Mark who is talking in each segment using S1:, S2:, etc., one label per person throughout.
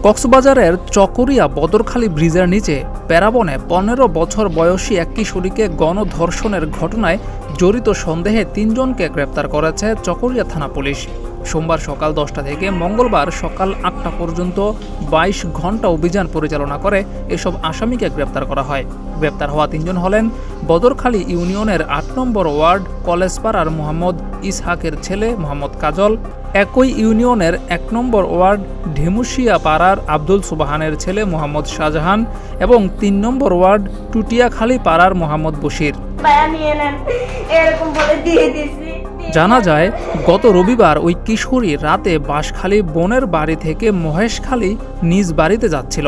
S1: কক্সবাজারের চকরিয়া বদরখালী ব্রিজের নিচে প্যারাবনে ১৫ বছর বয়সী এক কিশোরীকে গণধর্ষণের ঘটনায় জড়িত সন্দেহে ৩ জনকে গ্রেপ্তার করেছে চকরিয়া থানা পুলিশ। সোমবার সকাল ১০টা থেকে মঙ্গলবার সকাল ৮টা পর্যন্ত ২২ ঘণ্টা অভিযান পরিচালনা করে এসব আসামিকে গ্রেপ্তার করা হয়। গ্রেপ্তার হওয়া ৩ জন হলেন বদরখালী ইউনিয়নের ৮ নম্বর ওয়ার্ড কলেজপাড়ার মোহাম্মদ ইসহাকের ছেলে মোহাম্মদ কাজল, একই ইউনিয়নের ১ নম্বর ওয়ার্ড ঢেমুশিয়া পাড়ার আব্দুল সুবহানের ছেলে মোহাম্মদ শাহজাহান এবং ৩ নম্বর ওয়ার্ড টুটিয়াখালী পাড়ার মোহাম্মদ বশির। জানা যায়, গত রবিবার ওই কিশোরী রাতে বাঁশখালী বোনের বাড়ি থেকে মহেশখালী নিজ বাড়িতে যাচ্ছিল।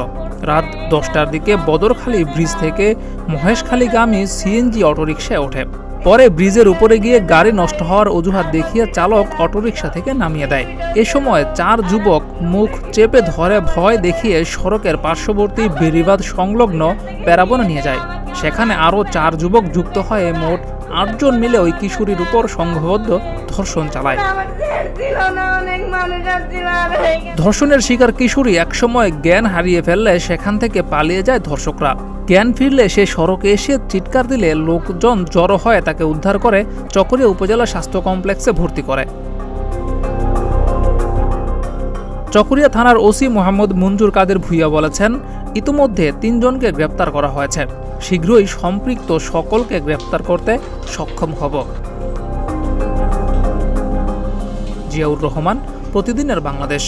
S1: রাত ১০টার দিকে বদরখালী ব্রিজ থেকে মহেশখালীগামী সিএনজি অটোরিকশায় ওঠে। পরে ব্রিজের উপরে গিয়ে গাড়ি নষ্ট হওয়ার অজুহাত দেখিয়ে চালক অটোরিকশা থেকে নামিয়ে দেয়। এ সময় ৪ যুবক মুখ চেপে ধরে ভয় দেখিয়ে সড়কের পার্শ্ববর্তী বেড়িবাঁধ সংলগ্ন প্যারাবনে নিয়ে যায়। সেখানে আরও ৪ যুবক যুক্ত হয়ে মোট ৮ জন মিলে ওই কিশোরীর উপর সংঘবদ্ধ ধর্ষণ চালায়। ধর্ষণের শিকার কিশোরী একসময় জ্ঞান হারিয়ে ফেললে সেখান থেকে পালিয়ে যায় ধর্ষকরা। জ্ঞান ফিরলে সে সড়কে এসে চিৎকার দিলে লোকজন জড়ো হয়ে তাকে উদ্ধার করে চকরিয়া উপজেলা স্বাস্থ্য কমপ্লেক্সে ভর্তি করে। চকরিয়া থানার ওসি মোহাম্মদ মঞ্জুর কাদের ভূঁইয়া বলেছেন, ইতিমধ্যে ৩ জনকে গ্রেপ্তার করা হয়েছে। শীঘ্রই সম্পৃক্ত সকলকে গ্রেপ্তার করতে সক্ষম হব। জিয়াউর রহমান, প্রতিদিনের বাংলাদেশ।